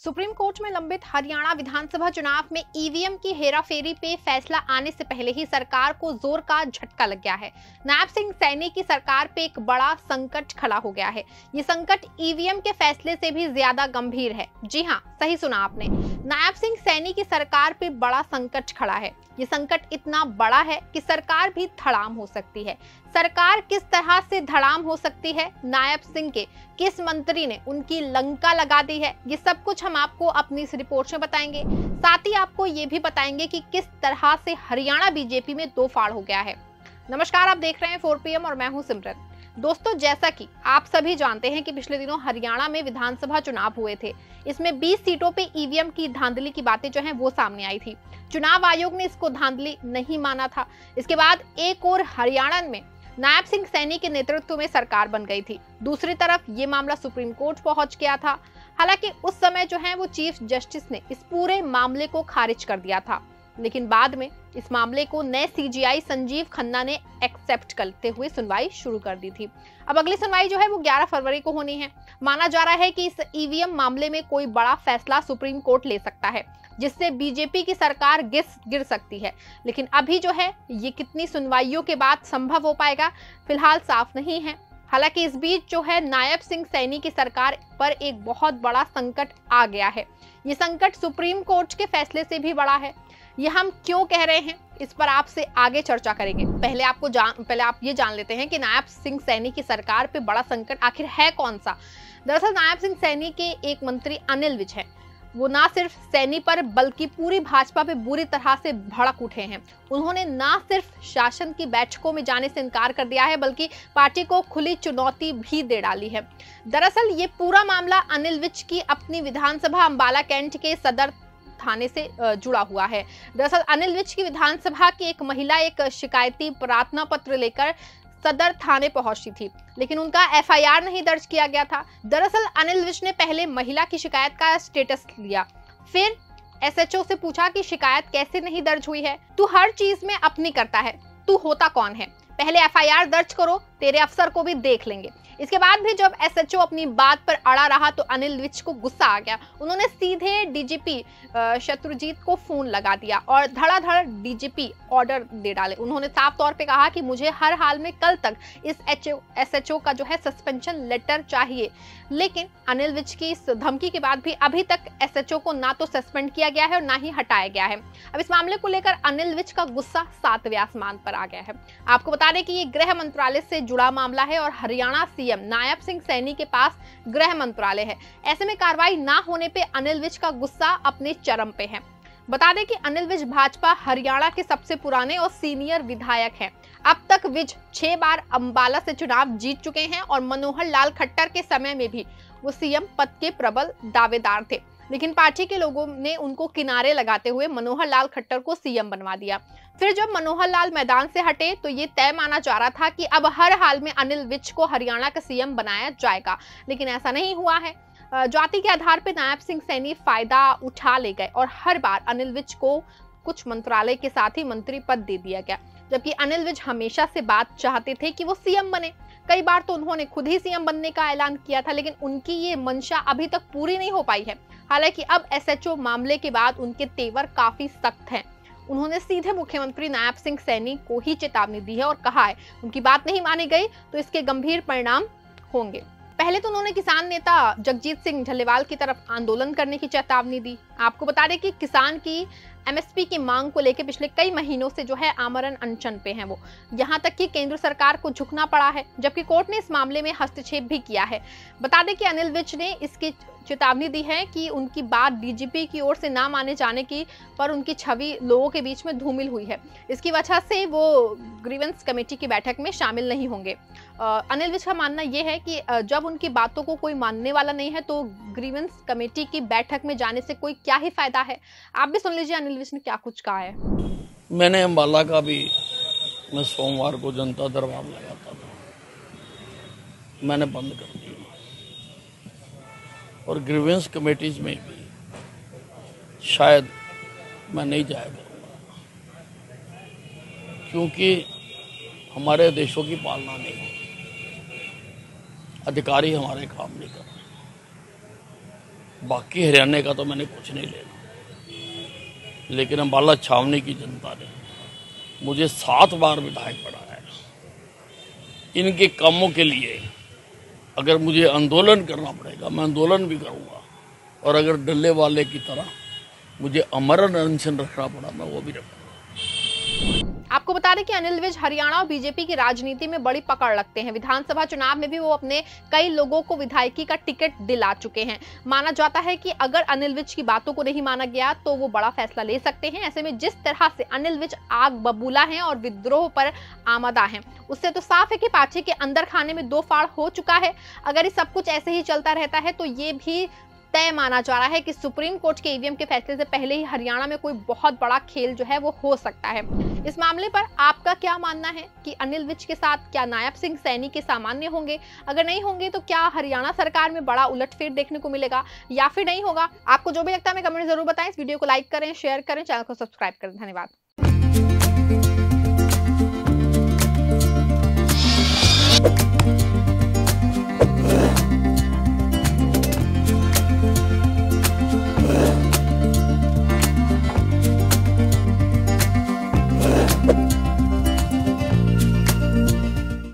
Supreme court में लंबित हरियाणा विधानसभा चुनाव में ईवीएम की हेराफेरी पे फैसला आने से पहले ही सरकार को जोर का झटका लग गया है। नायब सिंह सैनी की सरकार पे एक बड़ा संकट खड़ा हो गया है। ये संकट ईवीएम के फैसले से भी ज्यादा गंभीर है। जी हाँ, सही सुना आपने, नायब सिंह सैनी की सरकार पे बड़ा संकट खड़ा है। ये संकट इतना बड़ा है कि सरकार भी धड़ाम हो सकती है। सरकार किस तरह से धड़ाम हो सकती है, नायब सिंह के किस मंत्री ने उनकी लंका लगा दी है, ये सब कुछ हम आपको अपनी इस रिपोर्ट में बताएंगे। साथ ही आपको ये भी बताएंगे कि किस तरह से हरियाणा बीजेपी में दो फाड़ हो गया है। नमस्कार, आप देख रहे हैं 4 PM और मैं हूं सिमरन। दोस्तों, जैसा कि आप सभी जानते हैं कि पिछले दिनों हरियाणा में विधानसभा चुनाव हुए थे। इसमें 20 सीटों पे ईवीएम की धांधली की बातें जो हैं वो सामने आई थी। चुनाव आयोग ने इसको धांधली नहीं माना था। इसके बाद एक और हरियाणा में नायब सिंह सैनी के नेतृत्व में सरकार बन गई थी। दूसरी तरफ ये मामला सुप्रीम कोर्ट पहुंच गया था। हालांकि उस समय जो है वो चीफ जस्टिस ने इस पूरे मामले को खारिज कर दिया था, लेकिन बाद में इस मामले को नए सीजीआई संजीव खन्ना ने एक्सेप्ट करते हुए सुनवाई शुरू कर दी थी। अब अगली सुनवाई जो है वो 11 फरवरी को होनी है। माना जा रहा है कि इस ईवीएम मामले में कोई बड़ा फैसला सुप्रीम कोर्ट ले सकता है, जिससे बीजेपी की सरकार गिर सकती है। लेकिन अभी जो है ये कितनी सुनवाइयों के बाद संभव हो पाएगा, फिलहाल साफ नहीं है। हालांकि इस बीच जो है नायब सिंह सैनी की सरकार पर एक बहुत बड़ा संकट आ गया है। ये संकट सुप्रीम कोर्ट के फैसले से भी बड़ा है। ये हम क्यों कह रहे हैं, इस पर आपसे आगे चर्चा करेंगे। पहले आप ये जान लेते हैं कि नायब सिंह सैनी की सरकार पे बड़ा संकट आखिर है कौन सा। दरअसल नायब सिंह सैनी के एक मंत्री अनिल विज हैं। वो ना सिर्फ सैनी पर बल्कि पूरी भाजपा पे बुरी तरह से भड़क उठे हैं। उन्होंने ना सिर्फ शासन की बैठकों में जाने से इनकार कर दिया है, बल्कि पार्टी को खुली चुनौती भी दे डाली है। दरअसल ये पूरा मामला अनिल विज की अपनी विधानसभा अंबाला कैंट के सदर थाने से जुड़ा हुआ है। दरअसल अनिल विज की विधानसभा की एक महिला एक शिकायती प्रार्थना पत्र लेकर सदर थाने पहुंची थी, लेकिन उनका एफआईआर नहीं दर्ज किया गया था। दरअसल अनिल विज ने पहले महिला की शिकायत का स्टेटस लिया, फिर एसएचओ से पूछा कि शिकायत कैसे नहीं दर्ज हुई है। तू हर चीज में अपनी करता है, तू होता कौन है? पहले एफआईआर दर्ज करो, तेरे अफसर को भी देख लेंगे। इसके बाद भी जब एसएचओ अपनी बात पर अड़ा रहा तो अनिल विज को गुस्सा आ गया। उन्होंने सीधे डीजीपी शत्रुजीत को फोन लगा दिया और धड़ाधड़ डीजीपी ऑर्डर दे डाले। उन्होंने साफ तौर पे कहा कि मुझे हर हाल में कल तक इस एसएचओ का जो है सस्पेंशन लेटर चाहिए। लेकिन अनिल विज की इस धमकी के बाद भी अभी तक एसएचओ को ना तो सस्पेंड किया गया है और ना ही हटाया गया है। अब इस मामले को लेकर अनिल विज का गुस्सा 7वें आसमान पर आ गया है। आपको बता दें कि ये गृह मंत्रालय से जुड़ा मामला है और हरियाणा सीएम नायब सिंह सैनी के पास गृह मंत्रालय है। ऐसे में कार्रवाई ना होने पे अनिल विज का गुस्सा अपने चरम पे है। बता दें कि अनिल विज भाजपा हरियाणा के सबसे पुराने और सीनियर विधायक हैं। अब तक विज 6 बार अंबाला से चुनाव जीत चुके हैं और मनोहर लाल खट्टर के समय में भी वो सीएम पद के प्रबल दावेदार थे, लेकिन पार्टी के लोगों ने उनको किनारे लगाते हुए मनोहर लाल खट्टर को सीएम बनवा दिया। फिर जब मनोहर लाल मैदान से हटे तो ये तय माना जा रहा था कि अब हर हाल में अनिल विज को हरियाणा का सीएम बनाया जाएगा, लेकिन ऐसा नहीं हुआ है। जाति के आधार पर नायब सिंह सैनी फायदा उठा ले गए और हर बार अनिल विज को कुछ मंत्रालय के साथ ही मंत्री पद दे दिया गया, जबकि अनिल विज हमेशा से बात चाहते थे कि वो सीएम बने। कई बार तो उन्होंने खुद ही सीएम बनने का ऐलान किया था, लेकिन उनकी ये मंशा अभी तक पूरी नहीं हो पाई है। हालांकि अब एसएचओ मामले के बाद उनके तेवर काफी सख्त हैं। उन्होंने सीधे मुख्यमंत्री नायब सिंह सैनी को ही चेतावनी दी है और कहा है उनकी बात नहीं मानी गई तो इसके गंभीर परिणाम होंगे। पहले तो उन्होंने किसान नेता जगजीत सिंह ढल्लेवाल की तरफ आंदोलन करने की चेतावनी दी। आपको बता दें कि किसान की एमएसपी की मांग को लेकर पिछले कई महीनों से जो है आमरण अनशन पे हैं वो। यहाँ तक कि केंद्र सरकार को झुकना पड़ा है, जबकि कोर्ट ने इस मामले में हस्तक्षेप भी किया है। बता दें कि अनिल विज ने इसकी चेतावनी दी है कि उनकी बात डीजीपी की ओर से ना माने जाने की पर उनकी छवि लोगों के बीच में धूमिल हुई है। इसकी वजह से वो ग्रीवेंस कमेटी की बैठक में शामिल नहीं होंगे। अनिल विज का मानना यह है कि जब उनकी बातों को कोई मानने वाला नहीं है तो ग्रीवेंस कमेटी की बैठक में जाने से कोई क्या ही फायदा है। आप भी सुन लीजिए अनिल विज ने क्या कुछ कहा है। मैंने अंबाला का भी मैं सोमवार को जनता दरबार लगाता था, मैंने बंद कर दिया और ग्रीवेंस कमेटीज में भी शायद मैं नहीं जाया करूँगा, क्योंकि हमारे देशों की पालना नहीं होती, अधिकारी हमारे काम नहीं कर रहे। बाकी हरियाणा का तो मैंने कुछ नहीं लेना, लेकिन अम्बाला छावनी की जनता ने मुझे 7 बार विधायक बनाया है। इनके कामों के लिए अगर मुझे आंदोलन करना पड़ेगा मैं आंदोलन भी करूंगा, और अगर डल्ले वाले की तरह मुझे अमरण अनशन रखना पड़ा मैं वो भी रखूंगा। आपको बता दें कि अनिल विज हरियाणा और बीजेपी की राजनीति में बड़ी पकड़ रखते हैं। विधानसभा चुनाव में भी वो अपने कई लोगों को विधायकी का टिकट दिला चुके हैं। माना जाता है कि अगर अनिल विज की बातों को नहीं माना गया तो वो बड़ा फैसला ले सकते हैं। ऐसे में जिस तरह से अनिल विज आग बबूला हैं और विद्रोह पर आमादा हैं, उससे तो साफ है कि पाछे के अंदर खाने में 2 फाड़ हो चुका है। अगर ये सब कुछ ऐसे ही चलता रहता है तो ये भी तय माना जा रहा है कि सुप्रीम कोर्ट के ईवीएम के फैसले से पहले ही हरियाणा में कोई बहुत बड़ा खेल जो है वो हो सकता है। इस मामले पर आपका क्या मानना है कि अनिल विज के साथ क्या नायब सिंह सैनी के सामान्य होंगे? अगर नहीं होंगे तो क्या हरियाणा सरकार में बड़ा उलटफेर देखने को मिलेगा या फिर नहीं होगा? आपको जो भी लगता है हमें कमेंट जरूर बताएं। इस वीडियो को लाइक करें, शेयर करें, चैनल को सब्सक्राइब करें। धन्यवाद।